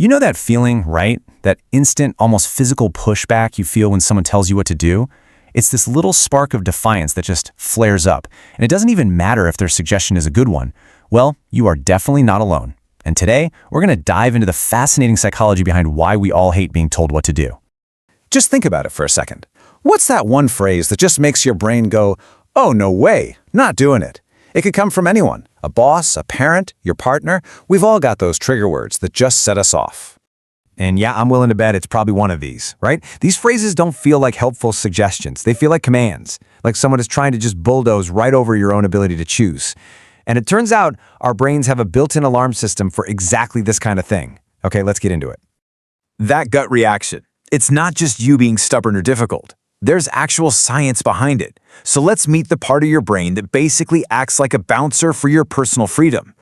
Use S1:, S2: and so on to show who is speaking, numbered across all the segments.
S1: You know that feeling, right? That instant, almost physical pushback you feel when someone tells you what to do? It's this little spark of defiance that just flares up, and it doesn't even matter if their suggestion is a good one. Well, you are definitely not alone. And today, we're going to dive into the fascinating psychology behind why we all hate being told what to do.
S2: Just think about it for a second. What's that one phrase that just makes your brain go, "Oh, no way, not doing it"? It could come from anyone, a boss, a parent, your partner. We've all got those trigger words that just set us off.
S1: And yeah, I'm willing to bet it's probably one of these, right? These phrases don't feel like helpful suggestions. They feel like commands, like someone is trying to just bulldoze right over your own ability to choose. And it turns out our brains have a built-in alarm system for exactly this kind of thing. Okay, let's get into it. That gut reaction. It's not just you being stubborn or difficult. There's actual science behind it. So let's meet the part of your brain that basically acts like a bouncer for your personal freedom.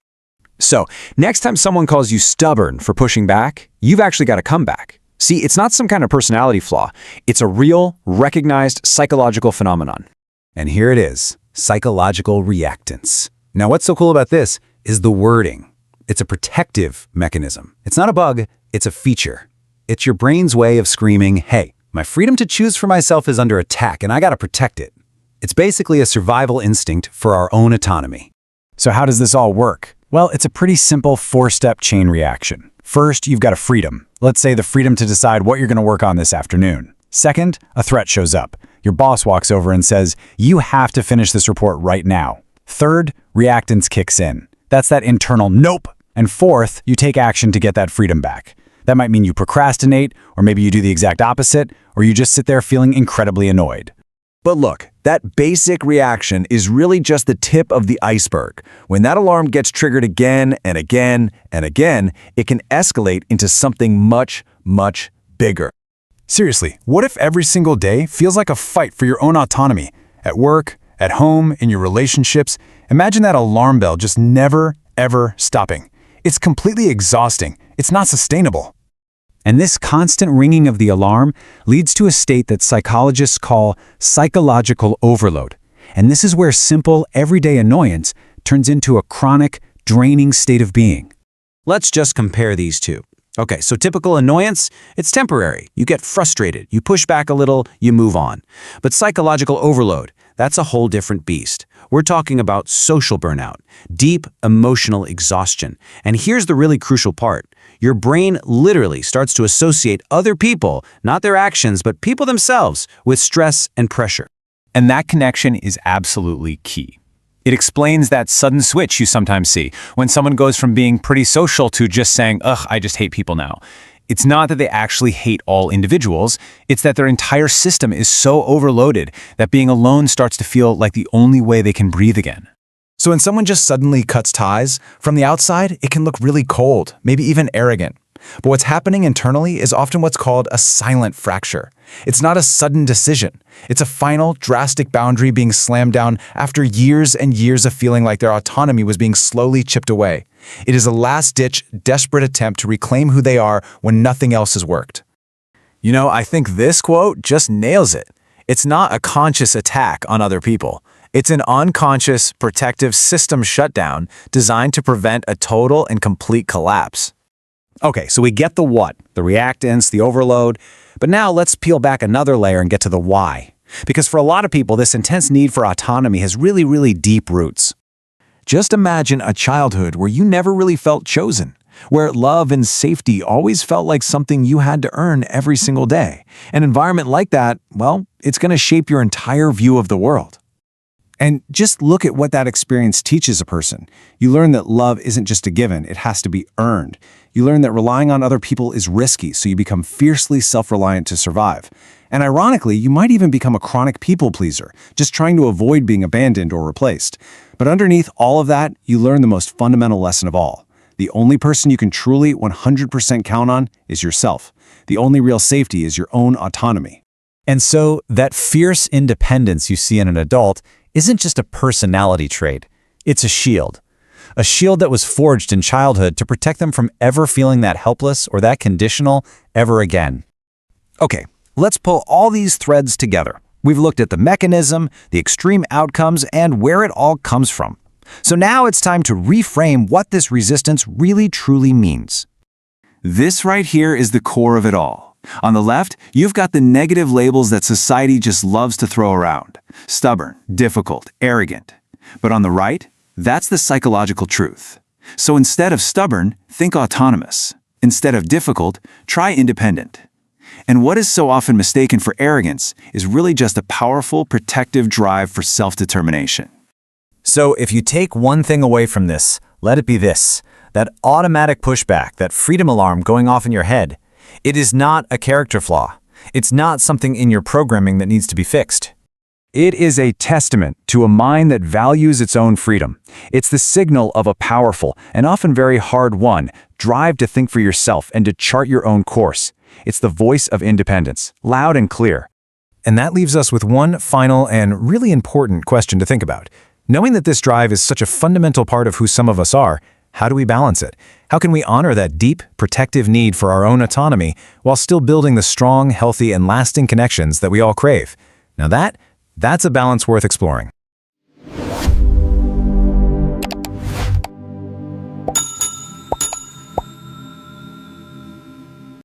S1: So, next time someone calls you stubborn for pushing back, you've actually got to come back. See, it's not some kind of personality flaw. It's a real, recognized psychological phenomenon.
S2: And here it is, psychological reactance. Now, what's so cool about this is the wording. It's a protective mechanism. It's not a bug, it's a feature. It's your brain's way of screaming, "Hey, my freedom to choose for myself is under attack and I gotta protect it." It's basically a survival instinct for our own autonomy.
S1: So how does this all work? Well, it's a pretty simple four-step chain reaction. First, you've got a freedom. Let's say the freedom to decide what you're going to work on this afternoon. Second, a threat shows up. Your boss walks over and says, "You have to finish this report right now." Third, reactance kicks in. That's that internal nope. And fourth, you take action to get that freedom back. That might mean you procrastinate, or maybe you do the exact opposite, or you just sit there feeling incredibly annoyed. But look, that basic reaction is really just the tip of the iceberg. When that alarm gets triggered again and again and again, it can escalate into something much, much bigger. Seriously, what if every single day feels like a fight for your own autonomy? At work, at home, in your relationships, imagine that alarm bell just never, ever stopping. It's completely exhausting. It's not sustainable. And this constant ringing of the alarm leads to a state that psychologists call psychological overload. And this is where simple, everyday annoyance turns into a chronic, draining state of being. Let's just compare these two. Okay, so typical annoyance, it's temporary. You get frustrated, you push back a little, you move on. But psychological overload, that's a whole different beast. We're talking about social burnout, deep emotional exhaustion. And here's the really crucial part. Your brain literally starts to associate other people, not their actions, but people themselves, with stress and pressure. And that connection is absolutely key. It explains that sudden switch you sometimes see when someone goes from being pretty social to just saying, "Ugh, I just hate people now." It's not that they actually hate all individuals, it's that their entire system is so overloaded that being alone starts to feel like the only way they can breathe again. So when someone just suddenly cuts ties, from the outside, it can look really cold, maybe even arrogant. But what's happening internally is often what's called a silent fracture. It's not a sudden decision. It's a final, drastic boundary being slammed down after years and years of feeling like their autonomy was being slowly chipped away. It is a last-ditch, desperate attempt to reclaim who they are when nothing else has worked. You know, I think this quote just nails it. It's not a conscious attack on other people. It's an unconscious, protective system shutdown designed to prevent a total and complete collapse. Okay, so we get the what, the reactance, the overload, but now let's peel back another layer and get to the why. Because for a lot of people, this intense need for autonomy has really, really deep roots. Just imagine a childhood where you never really felt chosen, where love and safety always felt like something you had to earn every single day. An environment like that, well, it's going to shape your entire view of the world. And just look at what that experience teaches a person. You learn that love isn't just a given, it has to be earned. You learn that relying on other people is risky, so you become fiercely self-reliant to survive. And ironically, you might even become a chronic people pleaser, just trying to avoid being abandoned or replaced. But underneath all of that, you learn the most fundamental lesson of all. The only person you can truly 100% count on is yourself. The only real safety is your own autonomy. And so, that fierce independence you see in an adult isn't just a personality trait, it's a shield. A shield that was forged in childhood to protect them from ever feeling that helpless or that conditional ever again. Okay, let's pull all these threads together. We've looked at the mechanism, the extreme outcomes, and where it all comes from. So now it's time to reframe what this resistance really truly means.
S3: This right here is the core of it all. On the left, you've got the negative labels that society just loves to throw around. Stubborn, difficult, arrogant. But on the right, that's the psychological truth. So instead of stubborn, think autonomous. Instead of difficult, try independent. And what is so often mistaken for arrogance is really just a powerful, protective drive for self-determination.
S1: So if you take one thing away from this, let it be this: that automatic pushback, that freedom alarm going off in your head. It is not a character flaw. It's not something in your programming that needs to be fixed.
S3: It is a testament to a mind that values its own freedom. It's the signal of a powerful, and often very hard-won, drive to think for yourself and to chart your own course. It's the voice of independence, loud and clear.
S2: And that leaves us with one final and really important question to think about. Knowing that this drive is such a fundamental part of who some of us are, how do we balance it? How can we honor that deep, protective need for our own autonomy while still building the strong, healthy, and lasting connections that we all crave? Now that's a balance worth exploring.